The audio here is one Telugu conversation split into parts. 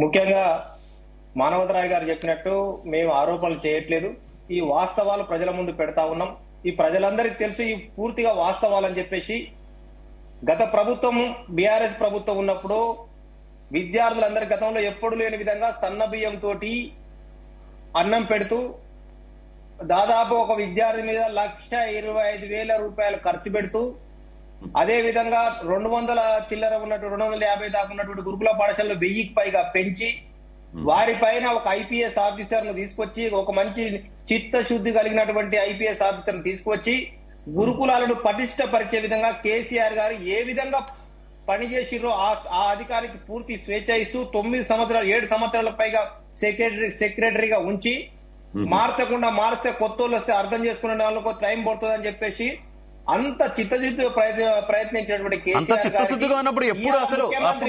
ముఖ్యంగా మానవతరాయ్ గారు చెప్పినట్టు మేము ఆరోపణలు చేయట్లేదు. ఈ వాస్తవాలు ప్రజల ముందు పెడతా ఉన్నాం. ఈ ప్రజలందరికీ తెలిసి ఈ పూర్తిగా వాస్తవాలని చెప్పేసి గత ప్రభుత్వం బీఆర్ఎస్ ప్రభుత్వం ఉన్నప్పుడు విద్యార్థులందరి గతంలో ఎప్పుడు లేని విధంగా సన్న బియ్యం తోటి అన్నం పెడుతూ దాదాపు ఒక విద్యార్థి మీద 1,25,000 రూపాయలు ఖర్చు పెడుతూ అదే విధంగా 200 చిల్లర ఉన్నట్టు 250 దాకా ఉన్నటువంటి గురుకుల పాఠశాలలో 1000కి పైగా పెంచి వారిపైన ఒక ఐపీఎస్ ఆఫీసర్ ను తీసుకొచ్చి ఒక మంచి చిత్తశుద్ధి కలిగినటువంటి ఐపీఎస్ ఆఫీసర్ ను తీసుకొచ్చి గురుకులాలను పటిష్టపరిచే విధంగా కేసీఆర్ గారు ఏ విధంగా పనిచేసిరో ఆ అధికారికి పూర్తి స్వేచ్ఛ ఇస్తూ 7 సంవత్సరాల పైగా సెక్రటరీగా ఉంచి మార్చకుండా మారిస్తే కొత్త వాళ్ళు వస్తే అర్థం చేసుకునే వాళ్ళకు టైం పడుతుందని చెప్పేసి అంత చిత్తశుద్ధి ప్రయత్నించినటువంటి అంత చిత్తశుద్ధిగా ఉన్నప్పుడు ఎప్పుడు అసలు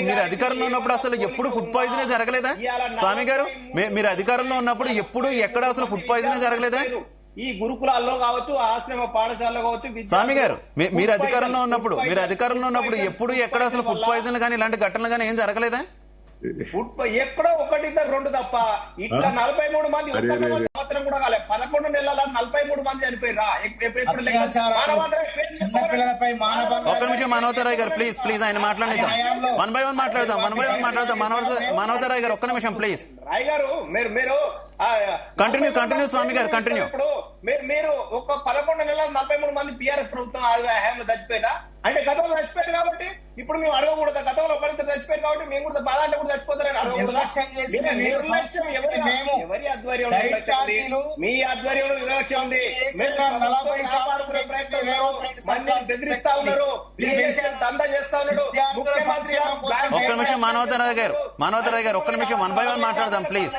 మీరు అధికారంలో ఉన్నప్పుడు అసలు ఎప్పుడు ఫుడ్ పాయిజనే జరగలేదా స్వామి గారు? మీరు అధికారంలో ఉన్నప్పుడు ఎప్పుడు ఎక్కడ అసలు ఫుడ్ పాయిజనే జరగలేదా? ఈ గురుకులాల్లో కావచ్చు, ఆశ్రమ పాఠశాలలో కావచ్చు. స్వామి గారు మీరు అధికారంలో ఉన్నప్పుడు ఎప్పుడు ఎక్కడ అసలు ఫుడ్ పాయిజన్ కానీ ఇలాంటి ఘటనలు కానీ ఏం జరగలేదా? ఎక్కడో 1-2 తప్ప ఇట్లా 43 మంది ఒక్క సంవత్సరం కూడా కాలే. 11 నెలల 43 మంది చనిపోయిరా. ఒక్క నిమిషం మానవతరాయ్ గారు ప్లీజ్ ఆయన మాట్లాడేద్దాం. వన్ బై వన్ మాట్లాడదాం. మానవతరాయ్ గారు ఒక్క నిమిషం ప్లీజ్. రాయ్ గారు మీరు కంటిన్యూ స్వామి గారు కంటిన్యూ. మీరు ఒక 11 నెలల 43 మంది బీఆర్ఎస్ ప్రభుత్వం హయాంలో చచ్చిపోయినా అంటే గతంలో చచ్చిపోయారు కాబట్టి ఇప్పుడు మేము అడగకూడదు. గతంలో ఒకరిద్దరు చచ్చిపోయారు కాబట్టి మేము కూడా బాధ అంటే కూడా చచ్చిపోతారని అడగకూడదు. ఎవరి ఆధ్వర్యంలో మీ ఆధ్వర్యంలో నిర్లక్ష్యం ఉంది. బెదిరిస్తా ఉన్నారు, దందా చేస్తా ఉన్నాడు ముఖ్యమంత్రి. ఒక్క నిమిషం మానవతరాయ్ గారు ఒక్క నిమిషం వన్ బై వన్ మాట్లాడదాం ప్లీజ్.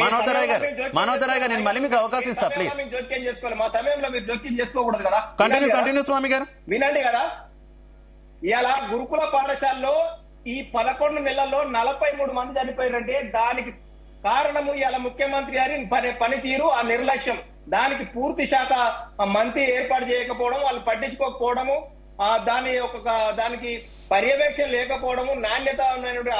మానవతరాయ్ గారు నేను మళ్ళీ మీకు అవకాశం ఇస్తా ప్లీజ్. జోక్యం చేసుకోవాలి, మా సమయంలో మీరు జోక్యం చేసుకోకూడదు కదా. కంటిన్యూ స్వామి గారు వినండి కదా. ఇవాళ గురుకుల పాఠశాలలో ఈ 11 నెలల్లో 43 మంది చనిపోయారంటే దానికి కారణము ఇవాళ ముఖ్యమంత్రి గారి పనితీరు, ఆ నిర్లక్ష్యం. దానికి పూర్తి శాఖ మంత్రి ఏర్పాటు చేయకపోవడం, వాళ్ళు పట్టించుకోకపోవడము, దానికి పర్యవేక్షణ లేకపోవడము, నాణ్యత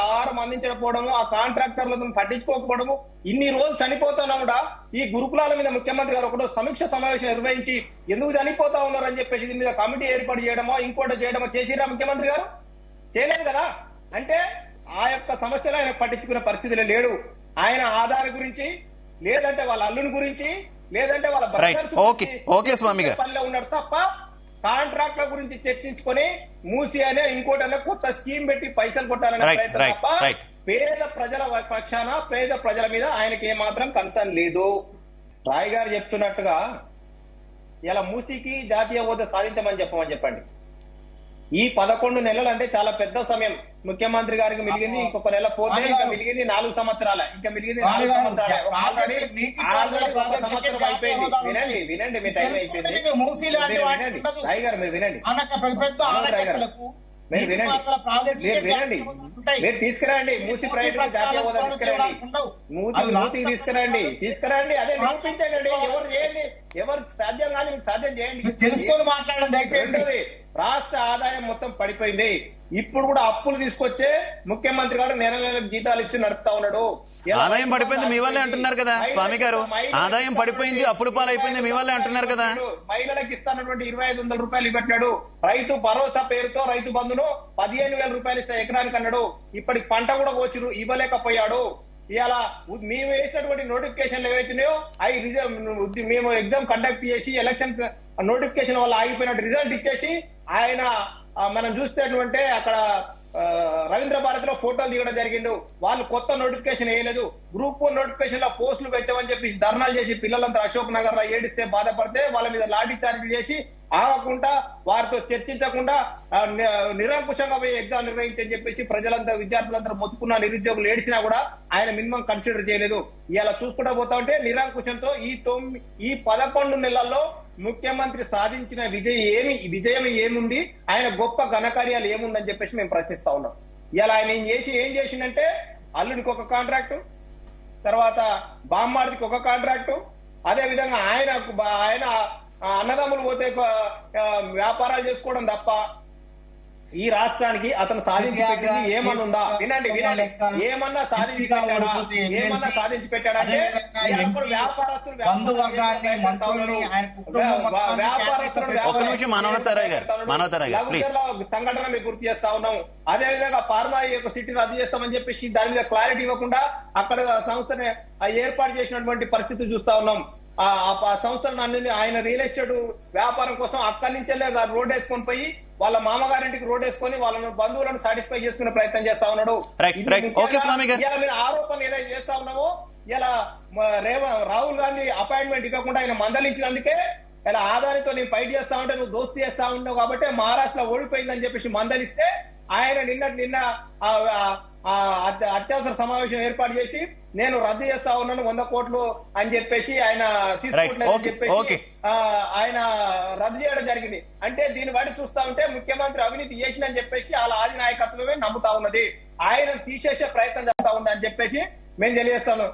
ఆహారం అందించకపోవడము, ఆ కాంట్రాక్టర్లను పట్టించుకోకపోవడము, ఇన్ని రోజులు చనిపోతున్నా కూడా ఈ గురుకులాల మీద ముఖ్యమంత్రి గారు ఒకటో సమీక్ష సమావేశం నిర్వహించి ఎందుకు చనిపోతా ఉన్నారని చెప్పేసి దీని మీద కమిటీ ఏర్పాటు చేయడమో ఇంకోటి చేయడమో చేసిరా ముఖ్యమంత్రి గారు? చేయలేదు కదా. అంటే ఆ యొక్క సమస్యలు ఆయన పట్టించుకునే పరిస్థితిలో లేడు. ఆయన ఆధార్ గురించి, లేదంటే వాళ్ళ అల్లుని గురించి, లేదంటే వాళ్ళ పనిలో ఉన్నాడు తప్ప కాంట్రాక్ట్ల గురించి చర్చించుకొని మూసి అనే ఇంకోటనే కొత్త స్కీమ్ పెట్టి పైసలు కొట్టాలనే ప్రయత్నం తప్ప పేద ప్రజల పక్షాన పేద ప్రజల మీద ఆయనకి ఏమాత్రం కన్సర్న్ లేదు. రాయ్ గారు చెప్తున్నట్టుగా ఇలా మూసీకి జాతీయ హోదా సాధించమని చెప్పండి. ఈ 11 నెలలు అంటే చాలా పెద్ద సమయం. ముఖ్యమంత్రి గారికి మిలిగింది ఇంకొక నెల పోతే ఇంకా మిలిగింది 4 సంవత్సరాల, ఇంకా మిలిగింది 4 సంవత్సరాలు. సంవత్సరం అయిపోయింది. వినండి మీ టైం అయిపోయింది. రాయ్ గారు మీరు వినండి. మీరు తీసుకురండి మూసి ప్రాజెక్టు జాతీయ హోదా తీసుకురండి. అదే నిరూపించండి. ఎవరు చేయండి, ఎవరు సాధ్యం కానీ మీకు సాధ్యం చేయండి. తెలుసుకొని మాట్లాడండి దయచేసి. రాష్ట్ర ఆదాయం మొత్తం పడిపోయింది. ఇప్పుడు కూడా అప్పులు తీసుకొచ్చే ముఖ్యమంత్రి గారు నెలకు జీతాలు ఇచ్చి నడుపుతా ఉన్నాడు. ఆదాయం పడిపోయింది మీ వాళ్ళే అంటున్నారు కదా స్వామి గారు. ఆదాయం పడిపోయింది, అప్పుల పాలైపోయింది మీ వాళ్ళే అంటున్నారు కదా. మహిళలకు ఇస్తానటువంటి 2,500 రూపాయలు ఇవ్వట్టాడు. రైతు భరోసా పేరుతో రైతు బంధును 15,000 రూపాయలు ఇస్తా ఎకరానికి అన్నాడు. ఇప్పటికి పంట కూడా కోచిరు, ఇవ్వలేకపోయాడు. ఇలా మేము వేసినటువంటి నోటిఫికేషన్లు ఏవైతున్నాయో అవి మేము ఎగ్జామ్ కండక్ట్ చేసి ఎలక్షన్ నోటిఫికేషన్ వల్ల ఆగిపోయినట్టు రిజల్ట్ ఇచ్చేసి ఆయన మనం చూస్తేటువంటి అక్కడ రవీంద్ర భారత్ లో ఫోటోలు దిగడం జరిగిండు. వాళ్ళు కొత్త నోటిఫికేషన్ వేయలేదు. గ్రూప్ 1 నోటిఫికేషన్ లో పోస్టులు పెంచమని చెప్పి ధర్నాలు చేసి పిల్లలంతా అశోక్ నగర్ లో ఏడిస్తే బాధపడితే వాళ్ళ మీద లాఠీ చార్జీలు చేసి ఆగకుండా వారితో చర్చించకుండా నిరంకుశంగా పోయి ఎగ్జామ్ నిర్వహించని చెప్పేసి ప్రజలంతా విద్యార్థులందరూ మొత్తుకున్న నిరుద్యోగులు ఏడ్చినా కూడా ఆయన మినిమం కన్సిడర్ చేయలేదు. ఇలా చూసుకుంటా పోతా ఉంటే నిరంకుశంతో ఈ 11 నెలల్లో ముఖ్యమంత్రి సాధించిన విజయం ఏముంది, ఆయన గొప్ప ఘనకార్యాలు ఏముందని చెప్పేసి మేము ప్రశ్నిస్తా ఉన్నాం. ఇలా ఆయన ఏం చేసిందంటే అల్లుడికి ఒక కాంట్రాక్టు, తర్వాత బామ్మాడికి ఒక కాంట్రాక్టు, అదే విధంగా ఆయన అన్నదమ్ములు పోతే వ్యాపారాలు చేసుకోవడం తప్ప ఈ రాష్ట్రానికి అతను సాధించి పెట్టింది ఏమన్నా ఉందా? వినండి ఏమన్నా సాధించి పెట్టాడా? ఏమన్నా సాధించి పెట్టాడంటే వ్యాపారస్తులు ఒక్క నిమిషం మనోహర్ గారు ప్లీజ్. సంఘటన మీకు గుర్తు చేస్తా ఉన్నాం. అదే విధంగా ఫార్మా యొక్క సిటీ రద్దు చేస్తామని చెప్పేసి దాని మీద క్లారిటీ ఇవ్వకుండా అక్కడ సంస్థని ఏర్పాటు చేసినటువంటి పరిస్థితి చూస్తా ఉన్నాం. ఆ సంస్థలను అన్ని ఆయన రియల్ ఎస్టేట్ వ్యాపారం కోసం అక్కడి నుంచే రోడ్ వేసుకొని పోయి వాళ్ళ మామగారింటికి రోడ్ వేసుకొని వాళ్ళ బంధువులను సాటిస్ఫై చేసుకునే ప్రయత్నం చేస్తా ఉన్నాడు. మీరు ఆరోపణలు ఏదైతే చేస్తా ఉన్నామో ఇలా రాహుల్ గాంధీ అపాయింట్మెంట్ ఇవ్వకుండా ఆయన మందలించినందుకే ఇలా ఆదానితో నేను ఫైట్ చేస్తా ఉంటే నువ్వు దోస్తీ చేస్తా ఉన్నావు కాబట్టి మహారాష్ట్రలో ఓడిపోయిందని చెప్పేసి మందలిస్తే ఆయన నిన్న అత్యవసర సమావేశం ఏర్పాటు చేసి నేను రద్దు చేస్తా ఉన్నాను 100 కోట్లు అని చెప్పేసి ఆయన తీసుకుంటున్నారని చెప్పేసి ఆయన రద్దు చేయడం జరిగింది. అంటే దీన్ని బట్టి చూస్తా ఉంటే ముఖ్యమంత్రి అవినీతి చేసిందని చెప్పేసి వాళ్ళ ఆది నాయకత్వమే నమ్ముతా ఉన్నది. ఆయన తీసేసే ప్రయత్నం చేస్తా ఉంది అని చెప్పేసి మేము తెలియజేస్తాను.